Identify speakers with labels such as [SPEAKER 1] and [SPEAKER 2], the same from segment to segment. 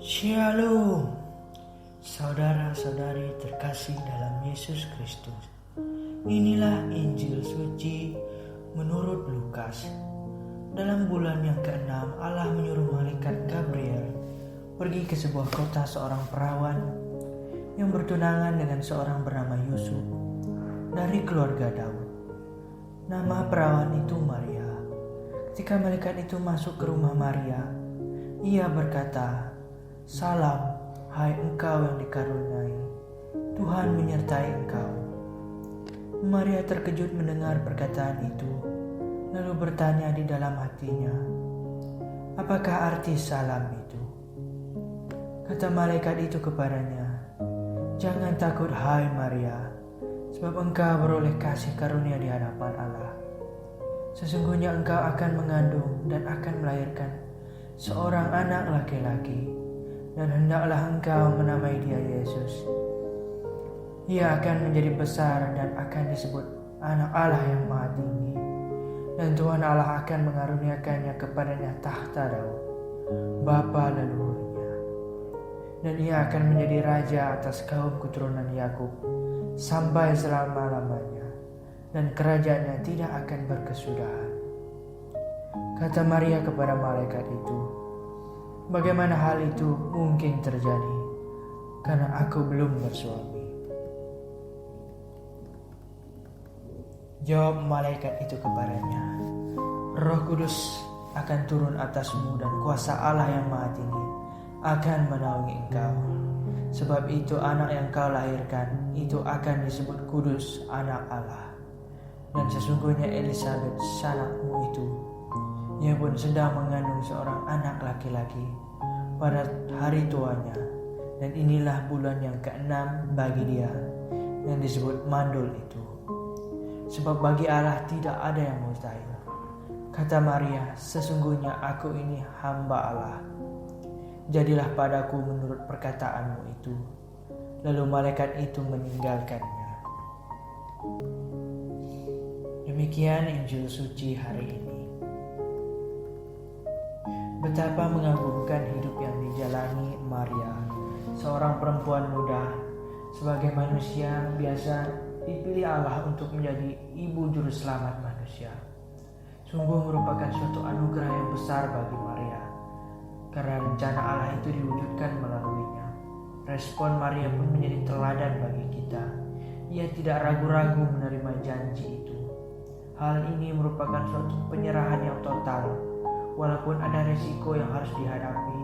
[SPEAKER 1] Shalom, saudara-saudari terkasih dalam Yesus Kristus. Inilah Injil suci menurut Lukas. Dalam bulan yang ke-6, Allah menyuruh malaikat Gabriel pergi ke sebuah kota seorang perawan yang bertunangan dengan seorang bernama Yusuf dari keluarga Daud. Nama perawan itu Maria. Ketika malaikat itu masuk ke rumah Maria, ia berkata, "Salam, hai engkau yang dikaruniai, Tuhan menyertai engkau." Maria terkejut mendengar perkataan itu, lalu bertanya di dalam hatinya, "Apakah arti salam itu?" Kata malaikat itu kepadanya, "Jangan takut hai Maria, sebab engkau beroleh kasih karunia di hadapan Allah. Sesungguhnya engkau akan mengandung dan akan melahirkan seorang anak laki-laki, dan hendaklah engkau menamai dia Yesus. Ia akan menjadi besar dan akan disebut Anak Allah yang Maha Tinggi, dan Tuhan Allah akan mengaruniakannya kepadanya tahta Daud, bapa leluhurnya. Dan ia akan menjadi raja atas kaum keturunan Yakub sampai selama-lamanya, dan kerajaannya tidak akan berkesudahan." Kata Maria kepada malaikat itu, "Bagaimana hal itu mungkin terjadi? Karena aku belum bersuami." Jawab malaikat itu kepadanya, "Roh Kudus akan turun atasmu dan kuasa Allah yang Maha Tinggi akan menaungi engkau. Sebab itu anak yang kau lahirkan itu akan disebut kudus, anak Allah. Dan sesungguhnya Elisabet sanakmu itu, ia pun sedang mengandung seorang anak laki-laki pada hari tuanya, dan inilah bulan yang ke-6 bagi dia yang disebut mandul itu. Sebab bagi Allah tidak ada yang mustahil." Kata Maria, "Sesungguhnya aku ini hamba Allah. Jadilah padaku menurut perkataanmu itu." Lalu malaikat itu meninggalkannya. Demikian Injil suci hari ini. Betapa mengagumkan hidup yang dijalani Maria, seorang perempuan muda. Sebagai manusia biasa dipilih Allah untuk menjadi ibu juru selamat manusia. Sungguh merupakan suatu anugerah yang besar bagi Maria, karena rencana Allah itu diwujudkan melaluinya. Respon Maria pun menjadi teladan bagi kita. Ia tidak ragu-ragu menerima janji itu. Hal ini merupakan suatu penyerahan yang total, walaupun ada risiko yang harus dihadapi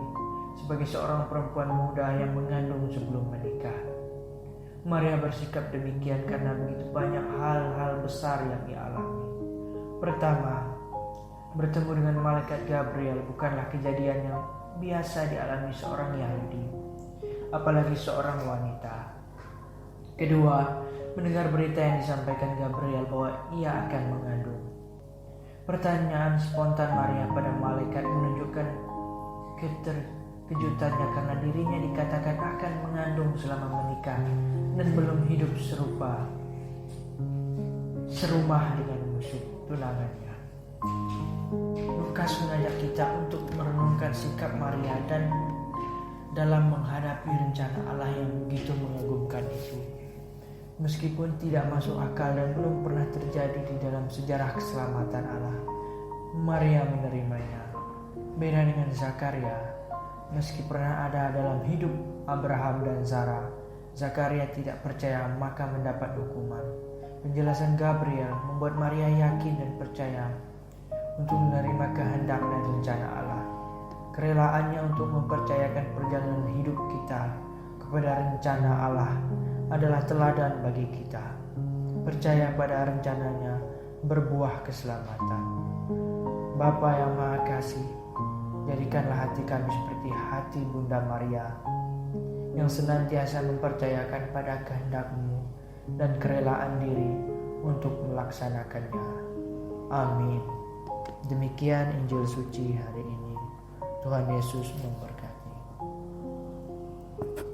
[SPEAKER 1] sebagai seorang perempuan muda yang mengandung sebelum menikah. Maria bersikap demikian karena begitu banyak hal-hal besar yang ia alami. Pertama, bertemu dengan malaikat Gabriel bukanlah kejadian yang biasa dialami seorang Yahudi, apalagi seorang wanita. Kedua, mendengar berita yang disampaikan Gabriel bahwa ia akan mengandung. Pertanyaan spontan Maria pada malaikat menunjukkan keterkejutannya karena dirinya dikatakan akan mengandung selama menikah dan belum hidup serumah dengan musuh tunangannya. Lukas mengajak kita untuk merenungkan sikap Maria dan dalam menghadapi rencana Allah yang begitu mengagumkan itu. Meskipun tidak masuk akal dan belum pernah terjadi di dalam sejarah keselamatan Allah, Maria menerimanya. Beda dengan Zakaria, meski pernah ada dalam hidup Abraham dan Sarah, Zakaria tidak percaya maka mendapat hukuman. Penjelasan Gabriel membuat Maria yakin dan percaya untuk menerima kehendak dan rencana Allah. Kerelaannya untuk mempercayakan perjalanan hidup kita kepada rencana Allah adalah teladan bagi kita. Percaya pada rencananya berbuah keselamatan. Bapa yang Maha Kasih, jadikanlah hati kami seperti hati Bunda Maria yang senantiasa mempercayakan pada kehendak-Mu dan kerelaan diri untuk melaksanakannya. Amin. Demikian Injil suci hari ini. Tuhan Yesus memberkati.